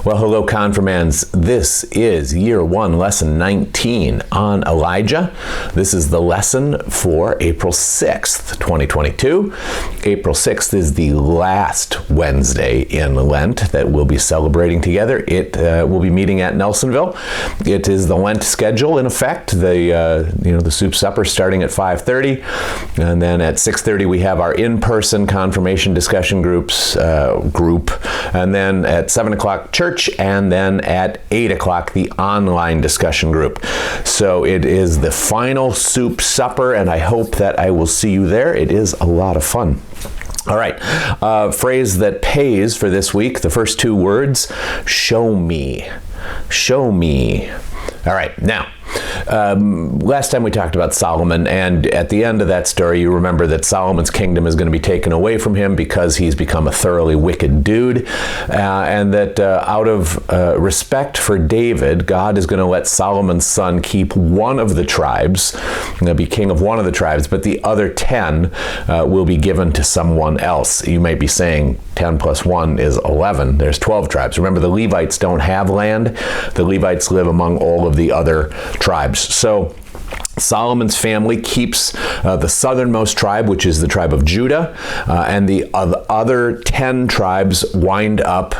Well, hello, Confirmands. This is Year 1, Lesson 19 on Elijah. This is the lesson for April 6th, 2022. April 6th is the last Wednesday in Lent that we'll be celebrating together. We'll be meeting at Nelsonville. It is the Lent schedule in effect. The soup supper starting at 5:30, and then at 6:30 we have our in-person confirmation discussion group, and then at 7 o'clock church, and then at 8 o'clock the online discussion group. So it is the final soup supper, and I hope that I will see you there. It is a lot of fun. All right, phrase that pays for this week, the first two words, show me. Show me. All right, now, last time we talked about Solomon, and at the end of that story, you remember that Solomon's kingdom is going to be taken away from him because he's become a thoroughly wicked dude, and that out of respect for David, God is going to let Solomon's son keep one of the tribes, be king of one of the tribes, but the other 10 will be given to someone else. You might be saying 10 plus 1 is 11. There's 12 tribes. Remember, the Levites don't have land. The Levites live among all of the other tribes. So Solomon's family keeps the southernmost tribe, which is the tribe of Judah, and the other 10 tribes wind up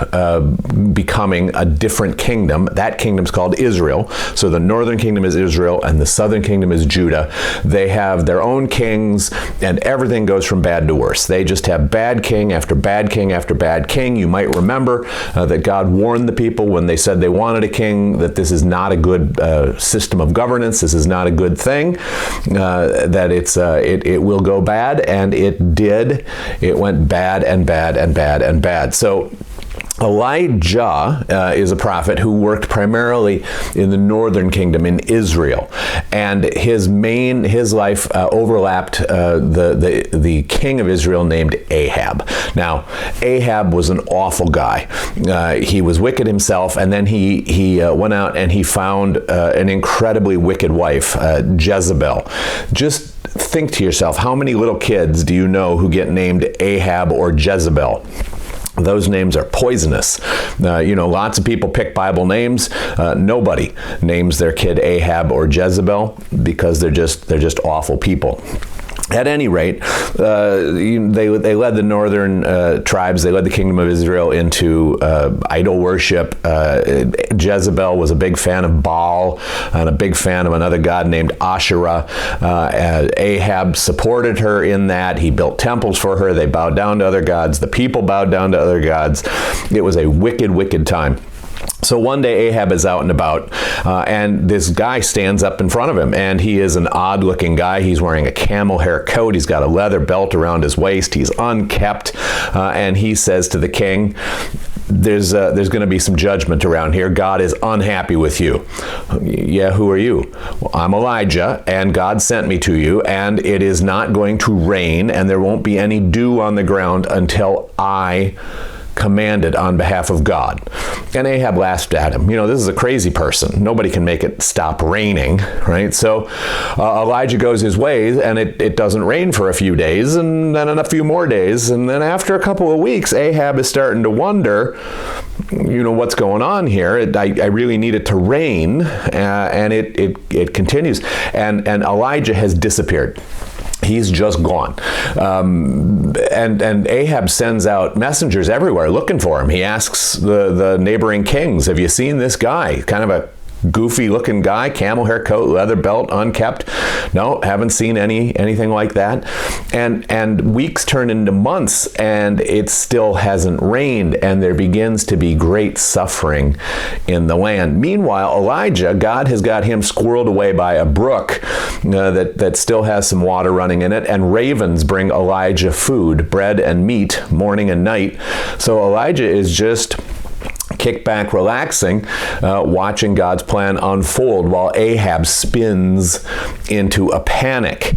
becoming a different kingdom. That kingdom's called Israel. So the northern kingdom is Israel, and the southern kingdom is Judah. They have their own kings, and everything goes from bad to worse. They just have bad king after bad king after bad king. You might remember that God warned the people when they said they wanted a king that this is not a good system of governance. This is not a good thing. That it will go bad, and it did. It went bad and bad and bad and bad. So Elijah is a prophet who worked primarily in the northern kingdom in Israel, and his life overlapped the king of Israel named Ahab. Now, Ahab was an awful guy. He was wicked himself, and then he went out and he found an incredibly wicked wife, Jezebel. Just think to yourself, how many little kids do you know who get named Ahab or Jezebel? Those names are poisonous. Lots of people pick Bible names. Nobody names their kid Ahab or Jezebel because they're just awful people. At any rate, they led the northern tribes, they led the kingdom of Israel into idol worship. Jezebel was a big fan of Baal and a big fan of another god named Asherah. Ahab supported her in that. He built temples for her. They bowed down to other gods. The people bowed down to other gods. It was a wicked, wicked time. So one day Ahab is out and about, and this guy stands up in front of him, and he is an odd-looking guy. He's wearing a camel hair coat. He's got a leather belt around his waist. He's unkempt, and he says to the king, there's going to be some judgment around here. God is unhappy with you. Yeah, who are you? Well, I'm Elijah, and God sent me to you, and it is not going to rain, and there won't be any dew on the ground until I commanded on behalf of God. And Ahab laughed at him. This is a crazy person. Nobody can make it stop raining, right? So Elijah goes his ways, and it doesn't rain for a few days, and then a few more days, and then after a couple of weeks, Ahab is starting to wonder, what's going on here? I really need it to rain, and it continues. And Elijah has disappeared. He's just gone. And Ahab sends out messengers everywhere looking for him. He asks the neighboring kings, have you seen this guy? Kind of a goofy looking guy, camel hair coat, leather belt, unkept. No, haven't seen anything like that. And weeks turn into months, and it still hasn't rained, and there begins to be great suffering in the land. Meanwhile, Elijah, God has got him squirreled away by a brook that still has some water running in it, and ravens bring Elijah food, bread and meat, morning and night. So Elijah is just kick back, relaxing, watching God's plan unfold while Ahab spins into a panic.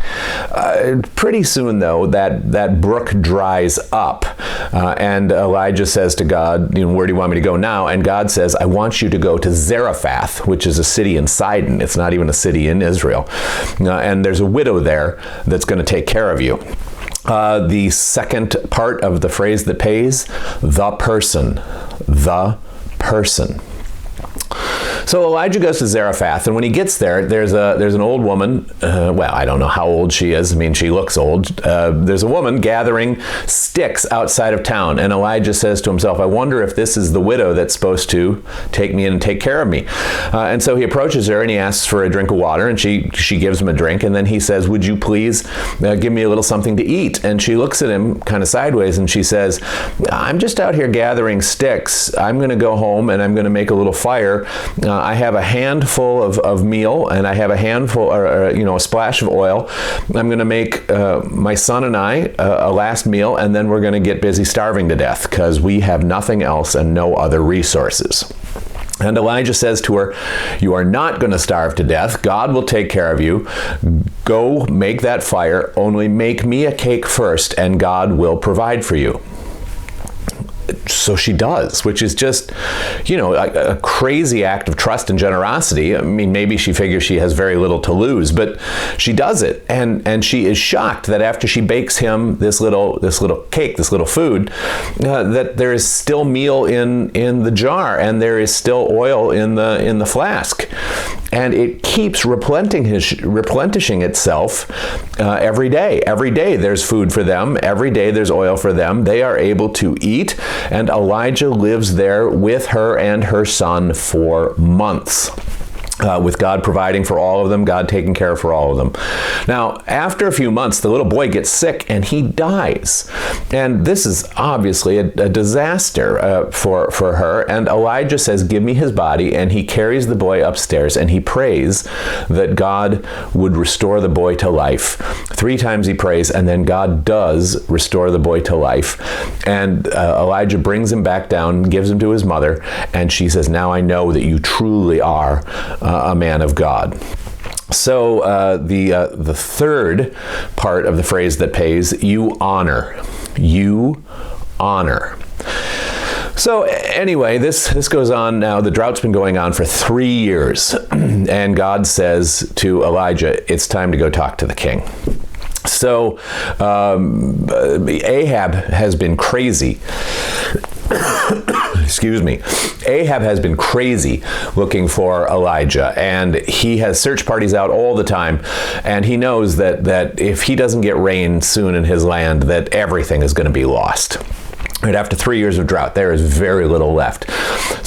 Pretty soon, though, that brook dries up, and Elijah says to God, where do you want me to go now? And God says, I want you to go to Zarephath, which is a city in Sidon. It's not even a city in Israel. And there's a widow there that's going to take care of you. The second part of the phrase that pays, the person person. So Elijah goes to Zarephath, and when he gets there, there's an old woman. Well, I don't know how old she is. I mean, she looks old. There's a woman gathering sticks outside of town, and Elijah says to himself, I wonder if this is the widow that's supposed to take me in and take care of me. And so he approaches her, and he asks for a drink of water, and she gives him a drink, and then he says, would you please give me a little something to eat? And she looks at him kind of sideways, and she says, I'm just out here gathering sticks. I'm going to go home, and I'm going to make a little fire. I have a handful of meal, and I have a handful, or a splash of oil. I'm going to make my son and I a last meal, and then we're going to get busy starving to death because we have nothing else and no other resources. And Elijah says to her, you are not going to starve to death. God will take care of you. Go make that fire. Only make me a cake first, and God will provide for you. So she does, which is just, a crazy act of trust and generosity. I mean, maybe she figures she has very little to lose, but she does it. And she is shocked that after she bakes him this little cake, this little food, that there is still meal in the jar, and there is still oil in the flask. And it keeps replenishing itself every day. Every day there's food for them. Every day there's oil for them. They are able to eat. And Elijah lives there with her and her son for months. With God providing for all of them, God taking care for all of them. Now, after a few months, the little boy gets sick and he dies. And this is obviously a disaster for her. And Elijah says, give me his body. And he carries the boy upstairs and he prays that God would restore the boy to life. 3 times he prays, and then God does restore the boy to life. And Elijah brings him back down, gives him to his mother, and she says, now I know that you truly are a man of God. So the third part of the phrase that pays, you honor. You honor. So anyway, this goes on now. The drought's been going on for 3 years. And God says to Elijah, it's time to go talk to the king. So Ahab has been crazy. Excuse me. Ahab has been crazy looking for Elijah, and he has search parties out all the time, and he knows that if he doesn't get rain soon in his land, that everything is going to be lost. Right after 3 years of drought, there is very little left.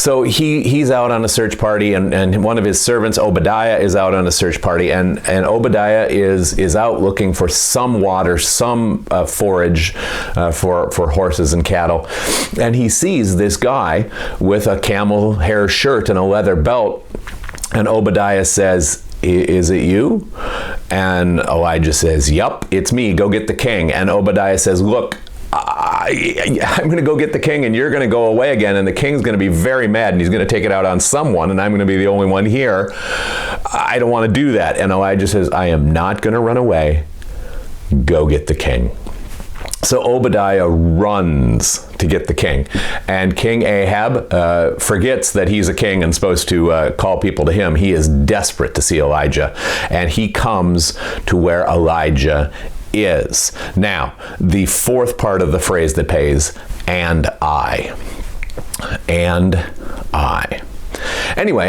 So he's out on a search party, and one of his servants, Obadiah, is out on a search party, and Obadiah is out looking for some water, some forage for horses and cattle. And he sees this guy with a camel hair shirt and a leather belt, and Obadiah says, is it you? And Elijah says, yup, it's me. Go get the king. And Obadiah says, look, I'm going to go get the king, and you're going to go away again, and the king's going to be very mad, and he's going to take it out on someone, and I'm going to be the only one here. I don't want to do that. And Elijah says, I am not going to run away. Go get the king. So Obadiah runs to get the king, and King Ahab forgets that he's a king and supposed to call people to him. He is desperate to see Elijah, and he comes to where Elijah is. Now, the fourth part of the phrase that pays, and I. And I. Anyway,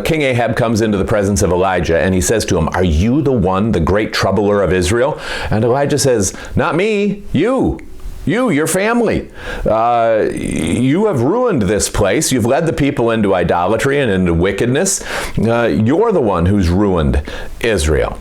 King Ahab comes into the presence of Elijah, and he says to him, are you the one, the great troubler of Israel? And Elijah says, not me, you, your family. You have ruined this place. You've led the people into idolatry and into wickedness. You're the one who's ruined Israel.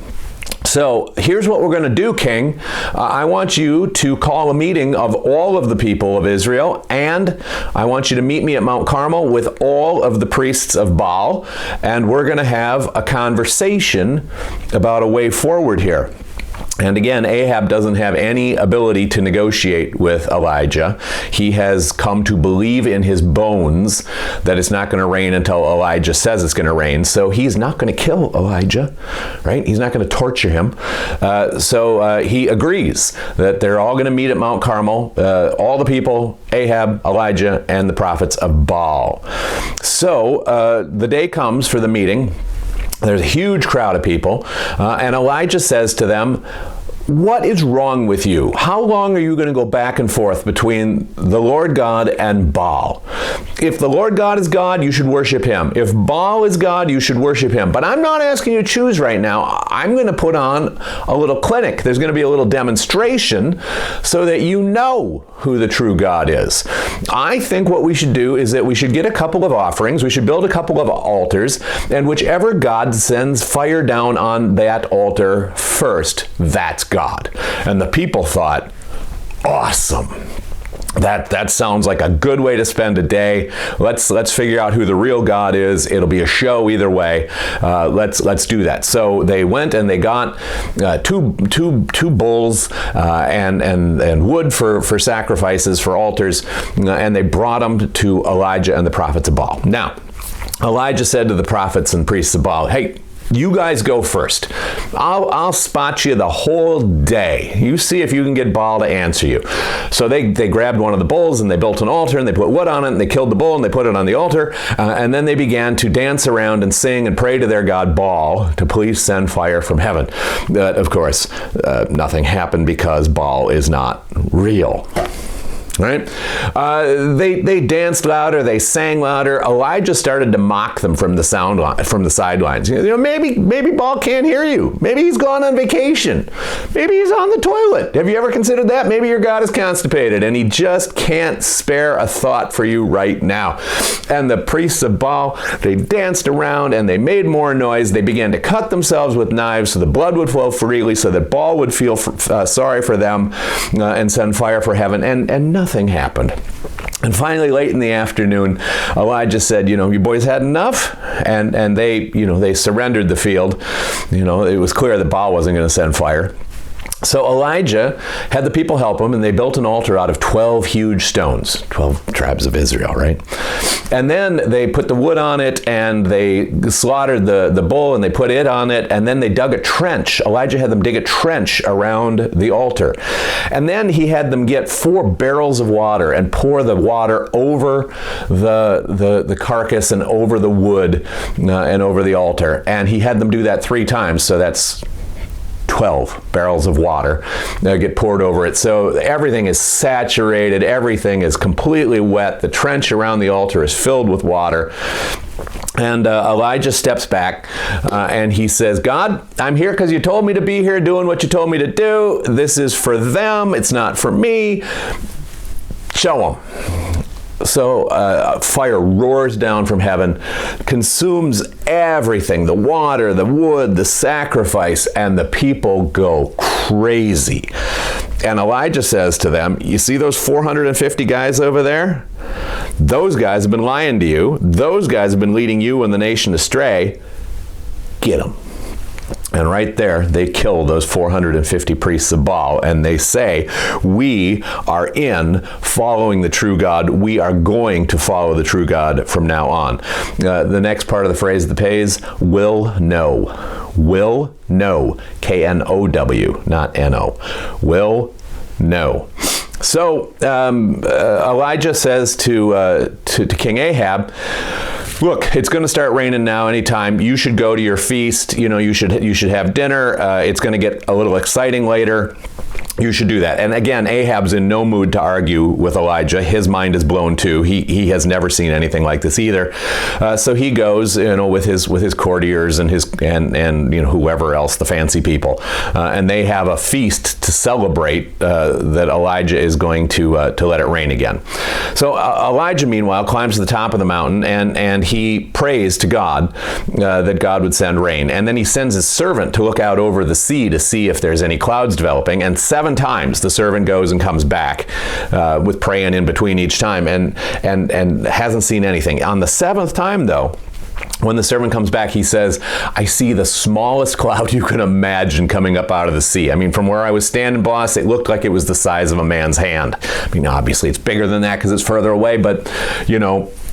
So here's what we're going to do, King. I want you to call a meeting of all of the people of Israel, and I want you to meet me at Mount Carmel with all of the priests of Baal, and we're going to have a conversation about a way forward here. And again, Ahab doesn't have any ability to negotiate with Elijah. He has come to believe in his bones that it's not going to rain until Elijah says it's going to rain. So he's not going to kill Elijah, right? He's not going to torture him. So he agrees that they're all going to meet at Mount Carmel, all the people, Ahab, Elijah, and the prophets of Baal. So the day comes for the meeting. There's a huge crowd of people, and Elijah says to them, what is wrong with you? How long are you going to go back and forth between the Lord God and Baal? If the Lord God is God, you should worship him. If Baal is God, you should worship him. But I'm not asking you to choose right now. I'm going to put on a little clinic. There's going to be a little demonstration so that you know who the true God is. I think what we should do is that we should get a couple of offerings. We should build a couple of altars, and whichever God sends fire down on that altar first, that's God. And the people thought, awesome. That sounds like a good way to spend a day. Let's figure out who the real God is. It'll be a show either way. Let's do that. So they went and they got two bulls and wood for sacrifices, for altars, and they brought them to Elijah and the prophets of Baal. Now, Elijah said to the prophets and priests of Baal, hey, you guys go first. I'll spot you the whole day. You see if you can get Baal to answer you. So they grabbed one of the bulls and they built an altar and they put wood on it and they killed the bull and they put it on the altar. And then they began to dance around and sing and pray to their god Baal to please send fire from heaven. But of course, nothing happened because Baal is not real. Right? They danced louder, they sang louder. Elijah started to mock them from the sidelines. Maybe Baal can't hear you. Maybe he's gone on vacation. Maybe he's on the toilet. Have you ever considered that? Maybe your God is constipated and he just can't spare a thought for you right now. And the priests of Baal, they danced around and they made more noise. They began to cut themselves with knives so the blood would flow freely, so that Baal would feel sorry for them and send fire for heaven. And nothing happened. And finally, late in the afternoon, Elijah said, you boys had enough? And they surrendered the field. It was clear that Baal wasn't going to send fire. So Elijah had the people help him, and they built an altar out of 12 huge stones, 12 tribes of Israel, right? And then they put the wood on it, and they slaughtered the bull, and they put it on it, and then they dug a trench. Elijah had them dig a trench around the altar. And then he had them get 4 barrels of water and pour the water over the carcass and over the wood and over the altar. And he had them do that 3 times, so that's 12 barrels of water get poured over it. So everything is saturated. Everything is completely wet. The trench around the altar is filled with water. And Elijah steps back and he says, God, I'm here because you told me to be here doing what you told me to do. This is for them. It's not for me. Show them. So fire roars down from heaven, consumes everything, the water, the wood, the sacrifice, and the people go crazy. And Elijah says to them, you see those 450 guys over there? Those guys have been lying to you. Those guys have been leading you and the nation astray. Get them. And right there, they kill those 450 priests of Baal, and they say, we are in following the true God. We are going to follow the true God from now on. The next part of the phrase that pays, will know. Will know. K-N-O-W, not N-O. Will know. So Elijah says to King Ahab, look, it's going to start raining now anytime. You should go to your feast. You should have dinner. It's going to get a little exciting later. You should do that. And again, Ahab's in no mood to argue with Elijah. His mind is blown too. He has never seen anything like this either. So he goes, with his courtiers and whoever else, the fancy people, and they have a feast to celebrate that Elijah is going to let it rain again. So Elijah, meanwhile, climbs to the top of the mountain and he prays to God that God would send rain. And then he sends his servant to look out over the sea to see if there's any clouds developing. And 7 times the servant goes and comes back with praying in between each time and hasn't seen anything. On the 7th time, though, when the servant comes back, he says, I see the smallest cloud you can imagine coming up out of the sea. I mean, from where I was standing, boss, it looked like it was the size of a man's hand. I mean, obviously it's bigger than that because it's further away, but,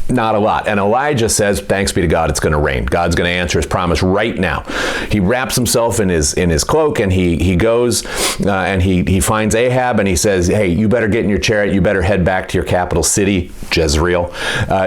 not a lot. And Elijah says, thanks be to God, it's going to rain. God's going to answer his promise right now. He wraps himself in his cloak and he goes and he finds Ahab and he says, hey, you better get in your chariot. You better head back to your capital city, Jezreel.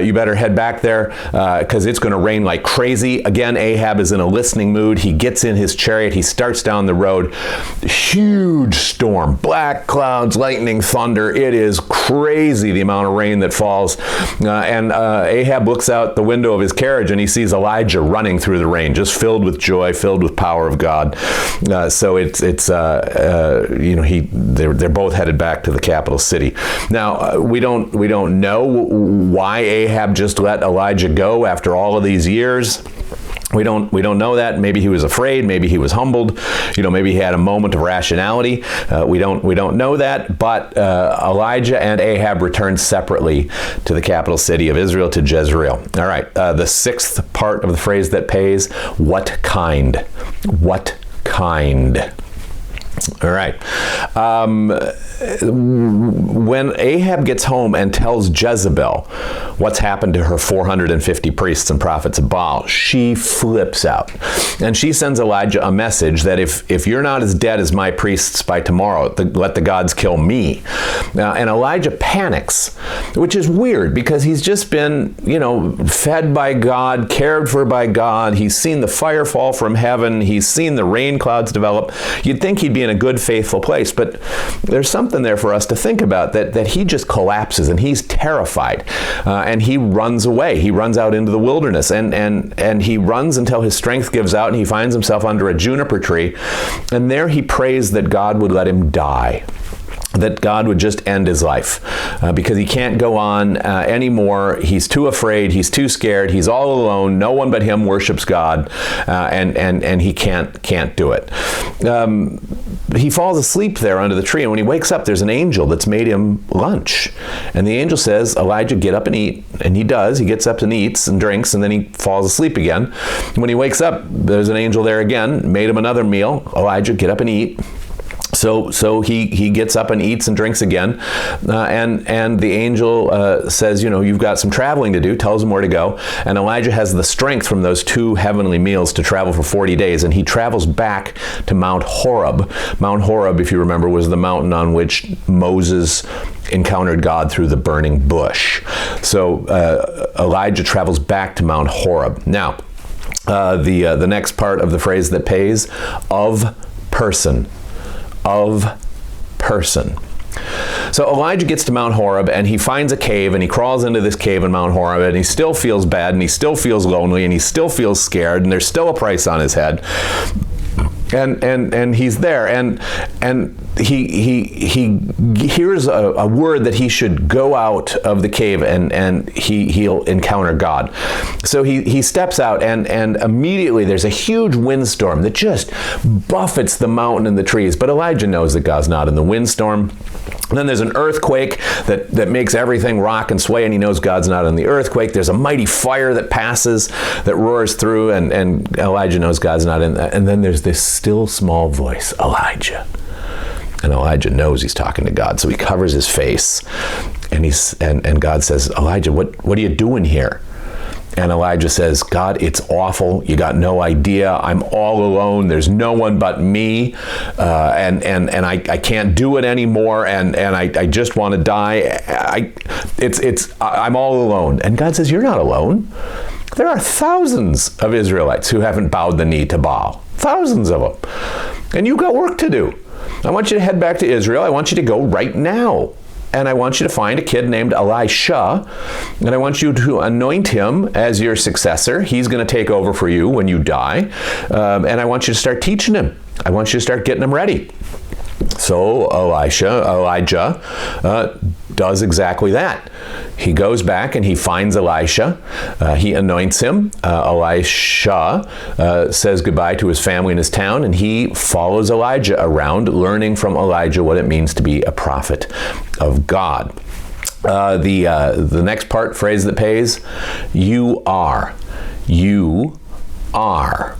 You better head back there because it's going to rain like crazy. Again, Ahab is in a listening mood. He gets in his chariot. He starts down the road. Huge storm, black clouds, lightning, thunder. It is crazy the amount of rain that falls. And Ahab looks out the window of his carriage and he sees Elijah running through the rain, just filled with joy, filled with power of God. So they're both headed back to the capital city. Now we don't know why Ahab just let Elijah go after all of these years. We don't know that. Maybe he was afraid. Maybe he was humbled. Maybe he had a moment of rationality. We don't know that. But Elijah and Ahab returned separately to the capital city of Israel, to Jezreel. All right. The sixth part of the phrase that pays: what kind? What kind? All right. When Ahab gets home and tells Jezebel what's happened to her 450 priests and prophets of Baal, she flips out. And she sends Elijah a message that if you're not as dead as my priests by tomorrow, let the gods kill me. And Elijah panics, which is weird because he's just been, fed by God, cared for by God. He's seen the fire fall from heaven. He's seen the rain clouds develop. You'd think he'd be in a good, faithful place, but there's something there for us to think about, that he just collapses and he's terrified, and he runs away. He runs out into the wilderness, and he runs until his strength gives out, and he finds himself under a juniper tree, and there he prays that God would let him die, that God would just end his life, because he can't go on anymore. He's too afraid. He's too scared. He's all alone. No one but him worships God, and he can't do it. He falls asleep there under the tree, and when he wakes up, there's an angel that's made him lunch. And the angel says, Elijah, get up and eat. And he does. He gets up and eats and drinks, and then he falls asleep again. When he wakes up, there's an angel there again, made him another meal. Elijah, get up and eat. So he gets up and eats and drinks again, and the angel says, you've got some traveling to do, tells him where to go, and Elijah has the strength from those 2 heavenly meals to travel for 40 days, and he travels back to Mount Horeb. Mount Horeb, if you remember, was the mountain on which Moses encountered God through the burning bush. So Elijah travels back to Mount Horeb. Now, the next part of the phrase that pays: of person. Of person. So Elijah gets to Mount Horeb, and he finds a cave, and he crawls into this cave in Mount Horeb, and he still feels bad, and he still feels lonely, and he still feels scared, and there's still a price on his head. And he's there, and he hears a word that he should go out of the cave, and he'll encounter God. So he steps out, and immediately there's a huge windstorm that just buffets the mountain and the trees. But Elijah knows that God's not in the windstorm. And then there's an earthquake that makes everything rock and sway, and he knows God's not in the earthquake. There's a mighty fire that passes, that roars through, and Elijah knows God's not in that. And then there's this still small voice, Elijah. And Elijah knows he's talking to God, so he covers his face, and God says, Elijah, what are you doing here? And Elijah says, God, it's awful. You got no idea. I'm all alone. There's no one but me, and I can't do it anymore. And I just want to die. I'm all alone. And God says, you're not alone. There are thousands of Israelites who haven't bowed the knee to Baal. Thousands of them. And you've got work to do. I want you to head back to Israel. I want you to go right now. And I want you to find a kid named Elisha, and I want you to anoint him as your successor. He's going to take over for you when you die. And I want you to start teaching him. I want you to start getting him ready. So Elijah does exactly that. He goes back and he finds Elisha. He anoints him. Elisha says goodbye to his family in his town, and he follows Elijah around, learning from Elijah what it means to be a prophet of God. The next phrase that pays: you are. You are.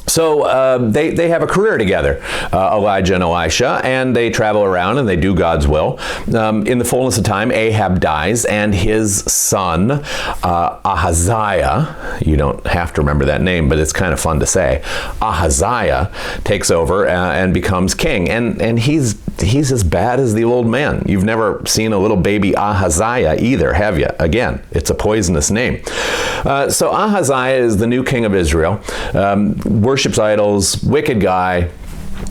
So they have a career together, Elijah and Elisha, and they travel around and they do God's will. In the fullness of time, Ahab dies, and his son, Ahaziah, you don't have to remember that name, but it's kind of fun to say, Ahaziah takes over and becomes king. And he's as bad as the old man. You've never seen a little baby Ahaziah either, have you? Again, it's a poisonous name. So Ahaziah is the new king of Israel. Worships idols, wicked guy,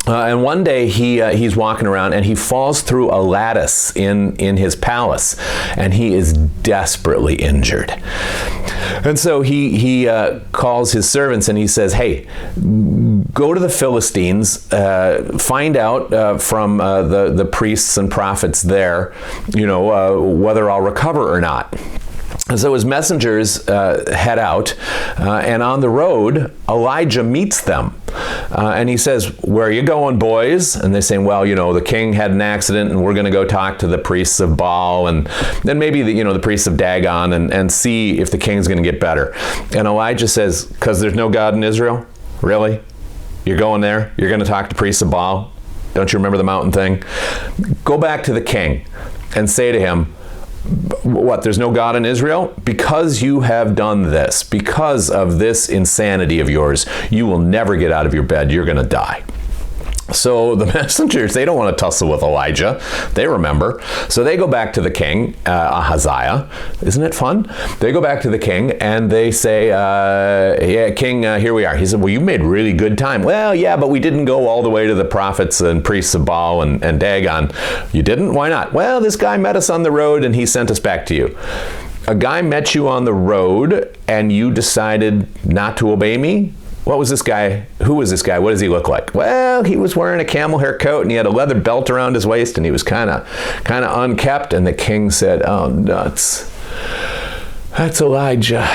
And one day he's walking around and he falls through a lattice in his palace, and he is desperately injured. And so he calls his servants and he says, "Hey, go to the Philistines, find out from the priests and prophets there, whether I'll recover or not." And so his messengers head out, and on the road, Elijah meets them. And he says, "Where are you going, boys?" And they say, "Well, the king had an accident, and we're going to go talk to the priests of Baal, and then maybe the priests of Dagon, and see if the king's going to get better." And Elijah says, "Because there's no God in Israel? Really? You're going there? You're going to talk to priests of Baal? Don't you remember the mountain thing? Go back to the king and say to him, what, there's no God in Israel? Because you have done this, because of this insanity of yours, you will never get out of your bed. You're going to die." So the messengers, they don't want to tussle with Elijah. They remember. So they go back to the king, Ahaziah. Isn't it fun? They go back to the king and they say, "Yeah, king, here we are." He said, "Well, you made really good time." "Well, yeah, but we didn't go all the way to the prophets and priests of Baal and Dagon." "You didn't? Why not?" "Well, this guy met us on the road and he sent us back to you." "A guy met you on the road and you decided not to obey me? What was this guy? Who was this guy? What does he look like?" "Well, he was wearing a camel hair coat and he had a leather belt around his waist and he was kind of unkept." And the king said, "Oh, nuts. That's Elijah."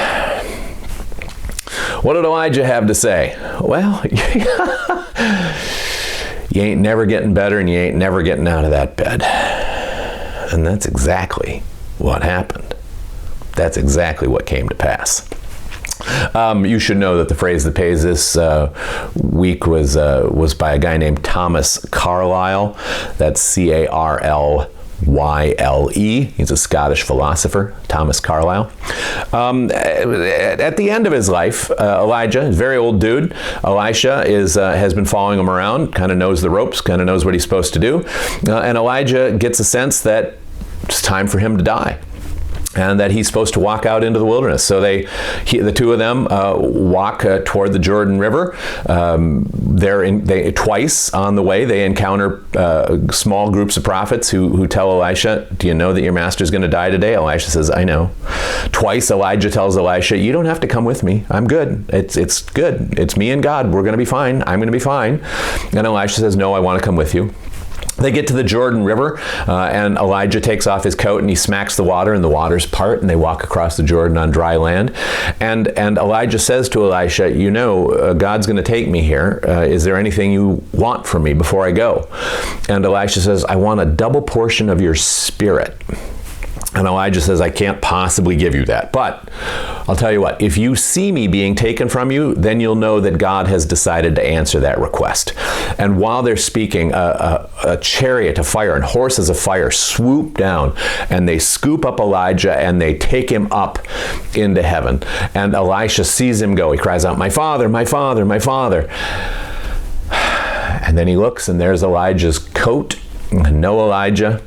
What did Elijah have to say? "Well, you ain't never getting better and you ain't never getting out of that bed." And that's exactly what happened. That's exactly what came to pass. You should know that the phrase that pays this week was by a guy named Thomas Carlyle. That's Carlyle. He's a Scottish philosopher, Thomas Carlyle. At the end of his life, Elijah, a very old dude, Elisha has been following him around, kind of knows the ropes, kind of knows what he's supposed to do. And Elijah gets a sense that it's time for him to die, and that he's supposed to walk out into the wilderness. So the two of them walk toward the Jordan River. Twice on the way, they encounter small groups of prophets who tell Elisha, "Do you know that your master's going to die today?" Elisha says, "I know." Twice Elijah tells Elisha, "You don't have to come with me. I'm good. It's good. It's me and God. We're going to be fine. I'm going to be fine." And Elisha says, "No, I want to come with you." They get to the Jordan River, and Elijah takes off his coat and he smacks the water, and the waters part, and they walk across the Jordan on dry land. And Elijah says to Elisha, "God's going to take me here. Is there anything you want from me before I go?" And Elisha says, "I want a double portion of your spirit." And Elijah says, "I can't possibly give you that. But I'll tell you what, if you see me being taken from you, then you'll know that God has decided to answer that request." And while they're speaking, a chariot of fire and horses of fire swoop down, and they scoop up Elijah and they take him up into heaven. And Elisha sees him go. He cries out, "My father, my father, my father." And then he looks, and there's Elijah's coat. No Elijah.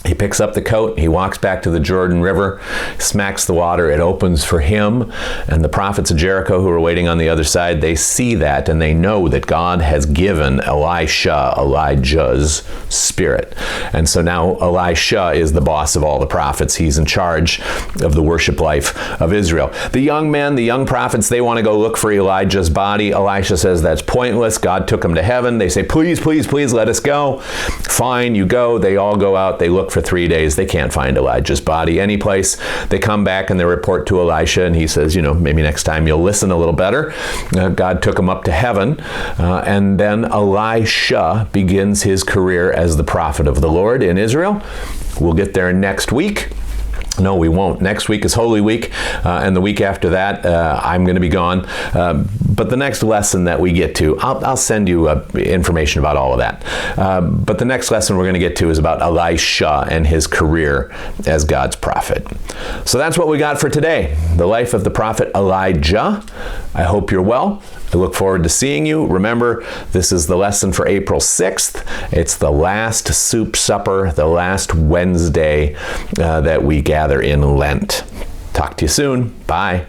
He picks up the coat, he walks back to the Jordan River, smacks the water, it opens for him, and the prophets of Jericho who are waiting on the other side, they see that and they know that God has given Elijah's spirit. And so now Elisha is the boss of all the prophets. He's in charge of the worship life of Israel. The young men, the young prophets, they want to go look for Elijah's body. Elisha says that's pointless. God took him to heaven. They say, "Please, please, please let us go." Fine, you go. They all go out. They look for 3 days. They can't find Elijah's body anyplace. They come back and they report to Elisha, and he says, maybe next time you'll listen a little better. God took him up to heaven, and then Elisha begins his career as the prophet of the Lord in Israel. We'll get there next week. No, we won't. Next week is Holy Week, and the week after that, I'm going to be gone. But the next lesson that we get to, I'll send you information about all of that. But the next lesson we're going to get to is about Elisha and his career as God's prophet. So that's what we got for today. The life of the prophet Elijah. I hope you're well. I look forward to seeing you. Remember, this is the lesson for April 6th. It's the last soup supper, the last Wednesday that we gather in Lent. Talk to you soon. Bye.